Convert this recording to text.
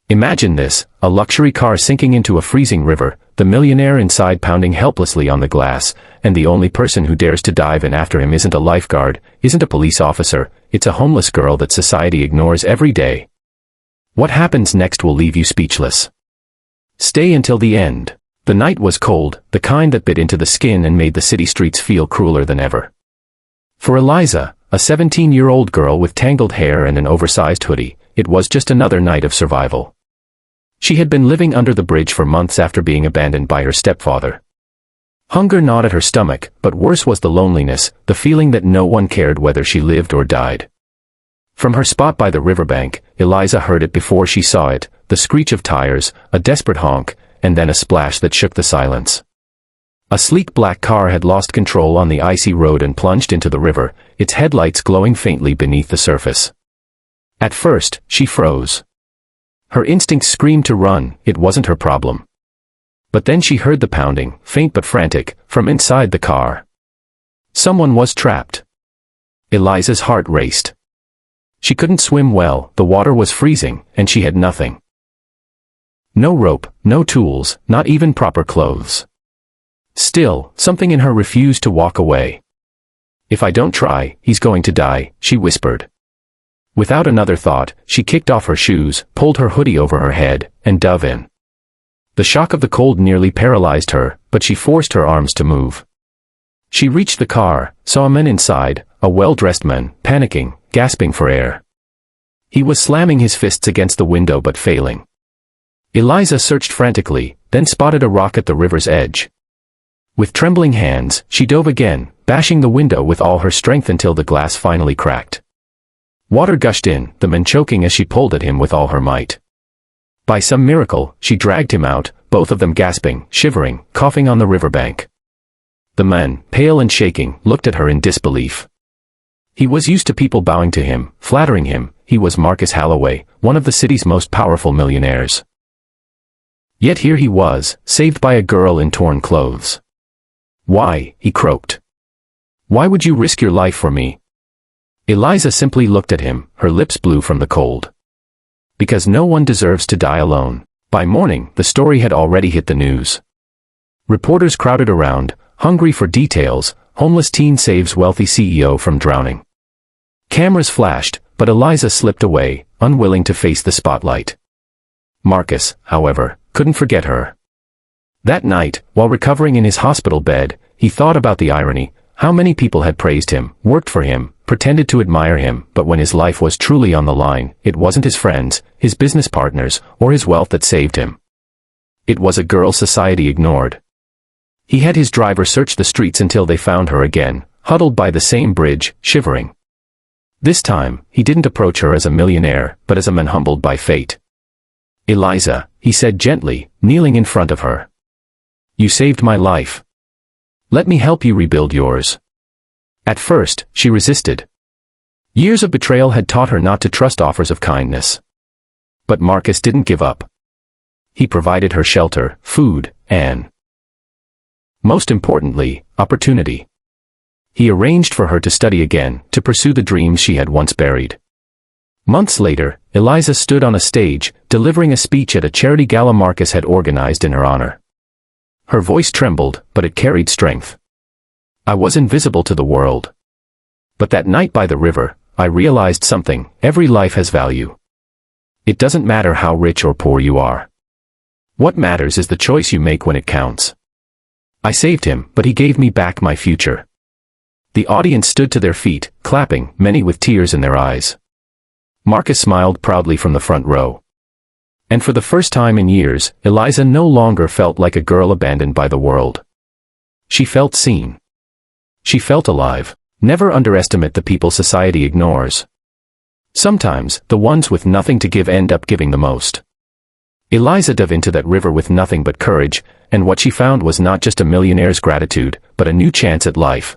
Imagine this, a luxury car sinking into a freezing river, the millionaire inside pounding helplessly on the glass, and the only person who dares to dive in after him isn't a lifeguard, isn't a police officer, it's a homeless girl that society ignores every day. What happens next will leave you speechless. Stay until the end. The night was cold, the kind that bit into the skin and made the city streets feel crueler than ever. For Eliza, a 17-year-old girl with tangled hair and an oversized hoodie, it was just another night of survival. She had been living under the bridge for months after being abandoned by her stepfather. Hunger gnawed at her stomach, but worse was the loneliness, the feeling that no one cared whether she lived or died. From her spot by the riverbank, Eliza heard it before she saw it, the screech of tires, a desperate honk, and then a splash that shook the silence. A sleek black car had lost control on the icy road and plunged into the river, its headlights glowing faintly beneath the surface. At first, she froze. Her instincts screamed to run, it wasn't her problem. But then she heard the pounding, faint but frantic, from inside the car. Someone was trapped. Eliza's heart raced. She couldn't swim well, the water was freezing, and she had nothing. No rope, no tools, not even proper clothes. Still, something in her refused to walk away. "If I don't try, he's going to die," she whispered. Without another thought, she kicked off her shoes, pulled her hoodie over her head, and dove in. The shock of the cold nearly paralyzed her, but she forced her arms to move. She reached the car, saw a man inside, a well-dressed man, panicking, gasping for air. He was slamming his fists against the window but failing. Eliza searched frantically, then spotted a rock at the river's edge. With trembling hands, she dove again, bashing the window with all her strength until the glass finally cracked. Water gushed in, the man choking as she pulled at him with all her might. By some miracle, she dragged him out, both of them gasping, shivering, coughing on the riverbank. The man, pale and shaking, looked at her in disbelief. He was used to people bowing to him, flattering him. He was Marcus Holloway, one of the city's most powerful millionaires. Yet here he was, saved by a girl in torn clothes. "Why?" he croaked. "Why would you risk your life for me?" Eliza simply looked at him, her lips blue from the cold. Because no one deserves to die alone. By morning, the story had already hit the news. Reporters crowded around, hungry for details. Homeless teen saves wealthy CEO from drowning. Cameras flashed, but Eliza slipped away, unwilling to face the spotlight. Marcus, however, couldn't forget her. That night, while recovering in his hospital bed, he thought about the irony. How many people had praised him, worked for him, pretended to admire him, but when his life was truly on the line, it wasn't his friends, his business partners, or his wealth that saved him. It was a girl society ignored. He had his driver search the streets until they found her again, huddled by the same bridge, shivering. This time, he didn't approach her as a millionaire, but as a man humbled by fate. "Eliza," he said gently, kneeling in front of her. "You saved my life. Let me help you rebuild yours." At first, she resisted. Years of betrayal had taught her not to trust offers of kindness. But Marcus didn't give up. He provided her shelter, food, and, most importantly, opportunity. He arranged for her to study again, to pursue the dreams she had once buried. Months later, Eliza stood on a stage, delivering a speech at a charity gala Marcus had organized in her honor. Her voice trembled, but it carried strength. "I was invisible to the world. But that night by the river, I realized something: every life has value. It doesn't matter how rich or poor you are. What matters is the choice you make when it counts. I saved him, but he gave me back my future." The audience stood to their feet, clapping, many with tears in their eyes. Marcus smiled proudly from the front row. And for the first time in years, Eliza no longer felt like a girl abandoned by the world. She felt seen. She felt alive. Never underestimate the people society ignores. Sometimes, the ones with nothing to give end up giving the most. Eliza dove into that river with nothing but courage, and what she found was not just a millionaire's gratitude, but a new chance at life.